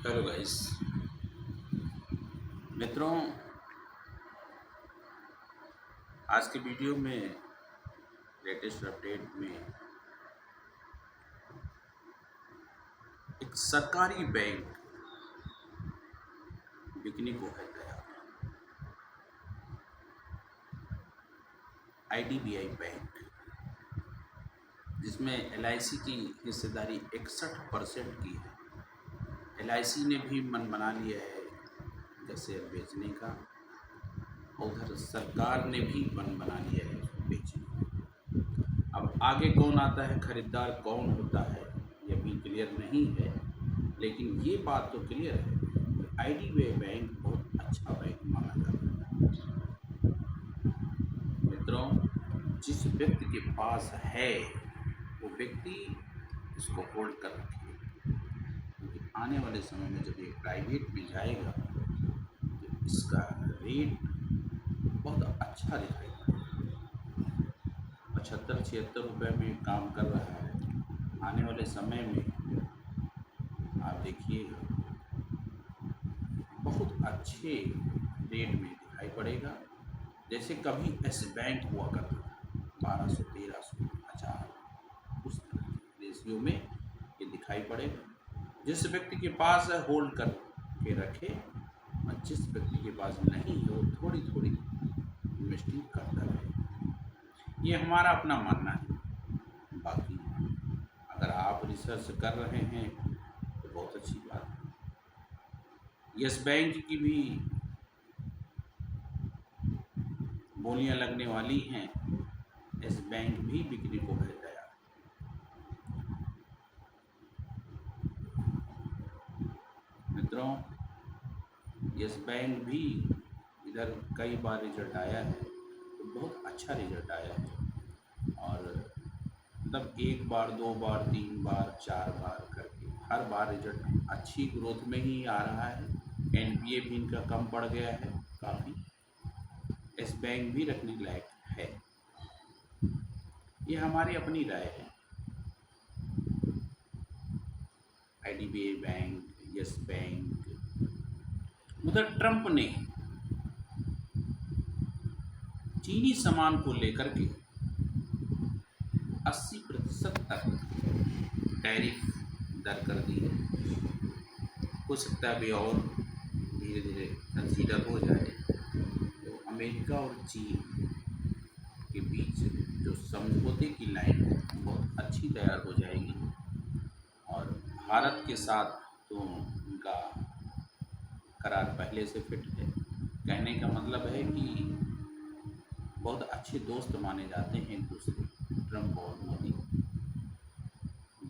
Hello guys. मित्रों, आज के वीडियो में लेटेस्ट अपडेट में एक सरकारी बैंक बिकने को है तैयार। आईडीबीआई बैंक, जिसमें एलआईसी की हिस्सेदारी 61% की है। एलआईसी ने भी मन बना लिया है जैसे बेचने का, उधर सरकार ने भी मन बना लिया है बेचने का। अब आगे कौन आता है, खरीदार कौन होता है, ये भी क्लियर नहीं है, लेकिन ये बात तो क्लियर है कि आईडीबीआई बैंक बहुत अच्छा बैंक माना जाता है। मित्रों, जिस व्यक्ति के पास है वो व्यक्ति इसको होल्ड कर रखे, क्योंकि आने वाले समय में जब ये प्राइवेट में जाएगा तो इसका रेट बहुत अच्छा दिखाई देगा। 75-76 रुपये में काम कर रहा है। आने वाले समय में आप देखिएगा बहुत अच्छे रेट में दिखाई पड़ेगा। जैसे कभी एस बैंक हुआ करता था 1200, 1300, 1000, उस तरह के रेशियो में ये दिखाई पड़ेगा। जिस व्यक्ति के पास है होल्ड कर के रखे, और जिस व्यक्ति के पास नहीं है वो थोड़ी थोड़ी इन्वेस्टिंग करता रहे। ये हमारा अपना मानना है। बाकी अगर आप रिसर्च कर रहे हैं तो बहुत अच्छी बात है। यस बैंक की भी बोलियां लगने वाली हैं। यस बैंक भी बिकने को है तैयार। मित्रों, यस बैंक भी इधर कई बार रिजल्ट आया है तो बहुत अच्छा रिजल्ट आया है, और मतलब 1 बार, 2 बार, 3 बार, 4 बार करके हर बार रिजल्ट अच्छी ग्रोथ में ही आ रहा है। एनपीए भी इनका कम पड़ गया है काफ़ी। यस बैंक भी रखने लायक है। ये हमारी अपनी राय है। आईडीबीआई बैंक, यस बैंक, उधर ट्रंप ने चीनी सामान को लेकर के 80% तक टैरिफ दर कर दी है। हो सकता है अभी और धीरे धीरे कंसीडर हो जाए तो अमेरिका और चीन के बीच जो समझौते की लाइन है बहुत अच्छी तैयार हो जाएगी। और भारत के साथ तो उनका करार पहले से फिट है। कहने का मतलब है कि बहुत अच्छे दोस्त माने जाते हैं एक दूसरे, ट्रंप और मोदी।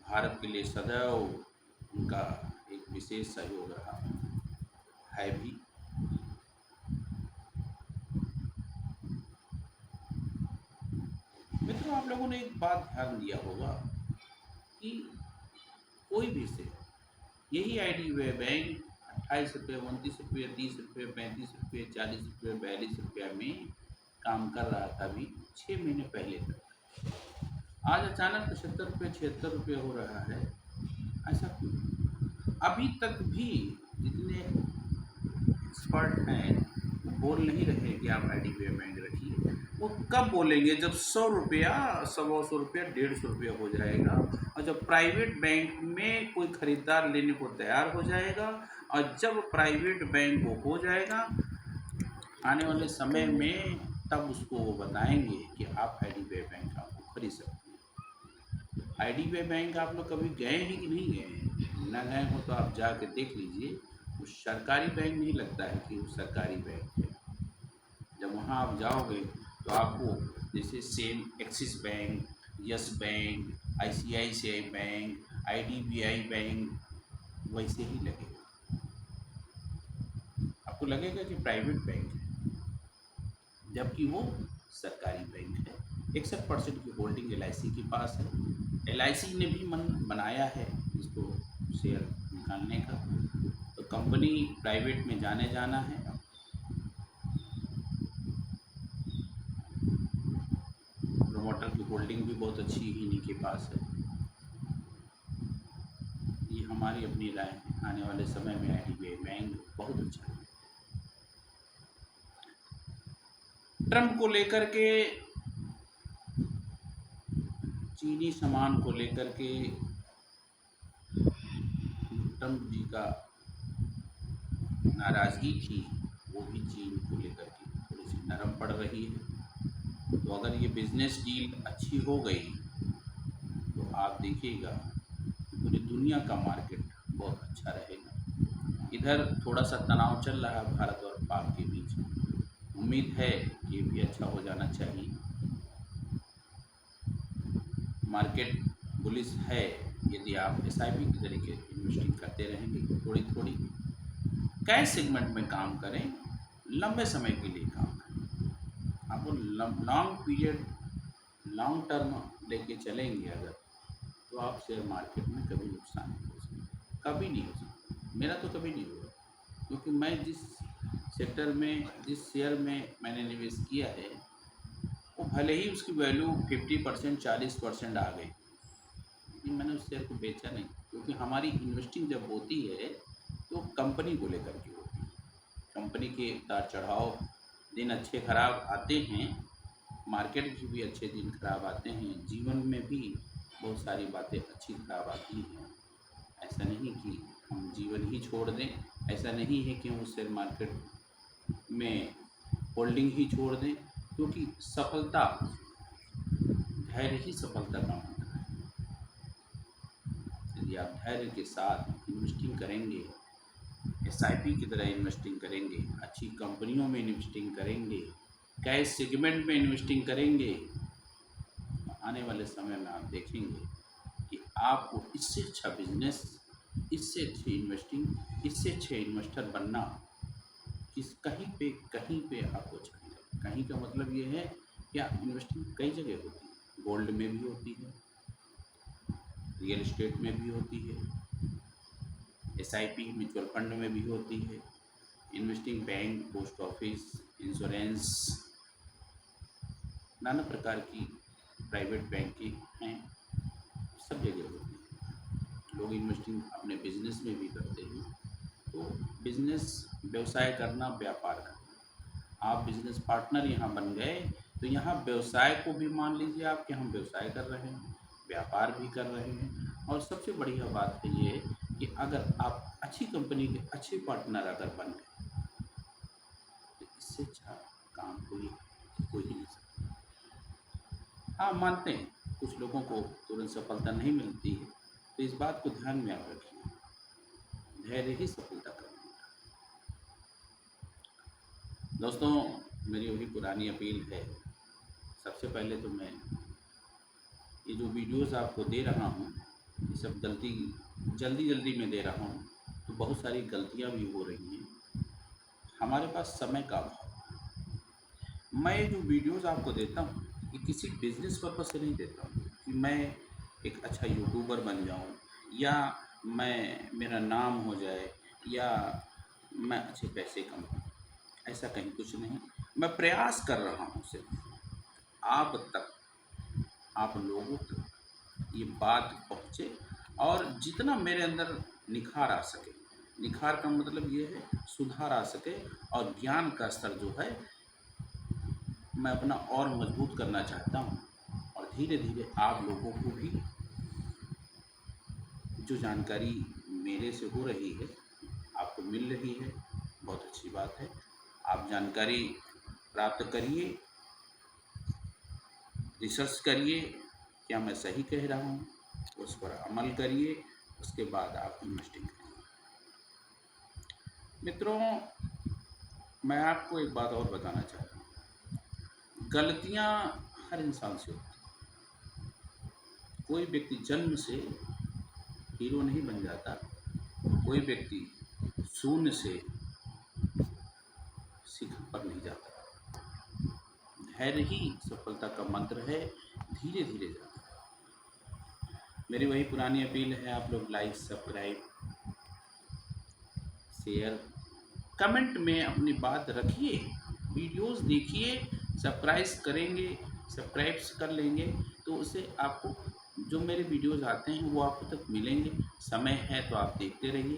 भारत के लिए सदैव उनका एक विशेष सहयोग रहा है भी। मित्रों, आप लोगों ने एक बात ध्यान दिया होगा कि कोई भी से यही आईडीबीआई बैंक 28 रुपये, 29 रुपये, 30 रुपये, 35 रुपये, 40 रुपये, 42 रुपये में काम कर रहा था अभी 6 महीने पहले तक। आज अचानक 75 रुपये, 76 रुपये हो रहा है। ऐसा क्यों? अभी तक भी जितने एक्सपर्ट हैं वो बोल नहीं रहे कि आप आईडीबीआई बैंक रखिए। वो कब बोलेंगे? जब 100 रुपया, 125 रुपया, 150 रुपया हो जाएगा, और जब प्राइवेट बैंक में कोई खरीदार लेने को तैयार हो जाएगा, और जब प्राइवेट बैंक वो हो जाएगा आने वाले समय में, तब उसको वो बताएंगे कि आप आईडीबीआई बैंक आपको खरीद सकते हैं। आईडीबीआई बैंक आप लोग कभी गए हैं कि नहीं गए हैं? ना गए हो तो आप जाके देख लीजिए। वो सरकारी बैंक नहीं लगता है कि वो सरकारी बैंक है। जब वहाँ आप जाओगे तो आपको जैसे same axis bank, yes bank, ICICI bank, IDBI bank वैसे ही लगेगा। आपको लगेगा कि प्राइवेट बैंक है, जबकि वो सरकारी बैंक है। 61% की होल्डिंग एलआईसी के पास है। एलआईसी ने भी मन बनाया है इसको शेयर निकालने का, तो कंपनी प्राइवेट में जाना है। प्रोमोटर की होल्डिंग भी बहुत अच्छी ही इन्हीं के पास है। ये हमारी अपनी राय है। आने वाले समय में IDBI बैंक बहुत अच्छा है। ट्रम्प को लेकर के, चीनी सामान को लेकर के ट्रम्प जी का नाराज़गी थी, वो भी चीन को लेकर के थोड़ी सी नरम पड़ रही है। तो अगर ये बिज़नेस डील अच्छी हो गई तो आप देखिएगा पूरी दुनिया का मार्केट बहुत अच्छा रहेगा। इधर थोड़ा सा तनाव चल रहा है भारत और पाक के बीच, उम्मीद है कि ये भी अच्छा हो जाना चाहिए। मार्केट बुलिश है यदि आप SIP के तरीके इन्वेस्टिंग करते रहेंगे, थोड़ी थोड़ी कैश सेगमेंट में काम करें, लंबे समय के लिए काम करें। आपको लॉन्ग पीरियड, लॉन्ग टर्म लेके चलेंगे अगर, तो आप शेयर मार्केट में कभी नुकसान नहीं हो सकता, कभी नहीं हो सकता। मेरा तो कभी नहीं हुआ, क्योंकि मैं जिस सेक्टर में, जिस शेयर में मैंने निवेश किया है, वो भले ही उसकी वैल्यू 50% 40% आ गई, लेकिन मैंने उस शेयर को बेचा नहीं, क्योंकि हमारी इन्वेस्टिंग जब होती है तो कंपनी को लेकर के होती है। कंपनी के उतार चढ़ाव, दिन अच्छे खराब आते हैं, मार्केट के भी अच्छे दिन खराब आते हैं, जीवन में भी बहुत सारी बातें अच्छी खराब आती हैं। ऐसा नहीं कि हम जीवन ही छोड़ दें, ऐसा नहीं है कि हम शेयर मार्केट में होल्डिंग ही छोड़ दें, क्योंकि सफलता, धैर्य ही सफलता का मंत्र है। यदि आप धैर्य के साथ इन्वेस्टिंग करेंगे, SIP की तरह इन्वेस्टिंग करेंगे, अच्छी कंपनियों में इन्वेस्टिंग करेंगे, कैश सेगमेंट में इन्वेस्टिंग करेंगे, तो आने वाले समय में आप देखेंगे कि आपको इससे अच्छा बिजनेस, इससे अच्छी इन्वेस्टिंग, इससे अच्छे इन्वेस्टर बनना कहीं पे आपको अच्छा नहीं लगेगा। कहीं का मतलब ये है कि इन्वेस्टिंग कई जगह होती है, गोल्ड में भी होती है, रियल एस्टेट में भी होती है, SIP म्यूचुअल फंड में भी होती है, investing bank, post office, insurance, नाना प्रकार की प्राइवेट बैंकिंग हैं, सब जगह होती है। लोग इन्वेस्टिंग अपने बिजनेस में भी करते हैं। तो बिजनेस, व्यवसाय करना, व्यापार करना, आप बिजनेस पार्टनर यहाँ बन गए तो यहाँ व्यवसाय को भी मान लीजिए आप कि हम व्यवसाय कर रहे हैं, व्यापार भी कर रहे हैं। और सबसे बढ़िया बात है ये कि अगर आप अच्छी कंपनी के अच्छे पार्टनर अगर बन गए, तो इससे अच्छा काम कोई ही नहीं सकता। हाँ, मानते हैं कुछ लोगों को तुरंत सफलता नहीं मिलती है, तो इस बात को ध्यान में आप रखिए, धैर्य ही सफलता का मंत्र है। दोस्तों, मेरी वही पुरानी अपील है, सबसे पहले तो मैं ये जो वीडियोस आपको दे रहा हूँ, ये सब जल्दी में दे रहा हूँ, तो बहुत सारी गलतियाँ भी हो रही हैं। हमारे पास समय का अभाव। मैं ये जो वीडियोस आपको देता हूँ, ये किसी बिजनेस पर्पज से नहीं देता हूँ कि मैं एक अच्छा यूट्यूबर बन जाऊँ, या मेरा नाम हो जाए, या मैं अच्छे पैसे कमाऊँ, ऐसा कहीं कुछ नहीं। मैं प्रयास कर रहा हूँ सिर्फ आप तक, आप लोगों तक ये बात पहुँचे, और जितना मेरे अंदर निखार आ सके, निखार का मतलब ये है सुधार आ सके, और ज्ञान का स्तर जो है मैं अपना और मजबूत करना चाहता हूँ। और धीरे धीरे आप लोगों को भी जो जानकारी मेरे से हो रही है, आपको मिल रही है, बहुत अच्छी बात है। आप जानकारी प्राप्त करिए, रिसर्च करिए, क्या मैं सही कह रहा हूँ, उस पर अमल करिए, उसके बाद आप इन्वेस्टिंग करिए। मित्रों, मैं आपको एक बात और बताना चाहता हूँ, गलतियाँ हर इंसान से होती हैं। कोई व्यक्ति जन्म से हीरो नहीं बन जाता, कोई व्यक्ति शून्य से शिखर पर नहीं जाता। धैर्य ही सफलता का मंत्र है, धीरे धीरे जाता है। मेरी वही पुरानी अपील है, आप लोग लाइक, सब्सक्राइब, शेयर, कमेंट में अपनी बात रखिए, वीडियोस देखिए, सब्सक्राइब कर लेंगे तो उससे आपको जो मेरे वीडियोस आते हैं वो आपको तक मिलेंगे। समय है तो आप देखते रहिए।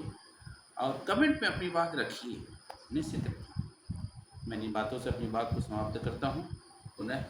और कमेंट में अपनी बात रखिए, निश्चित रखिए। मैं इन बातों से अपनी बात को समाप्त करता हूँ। पुनः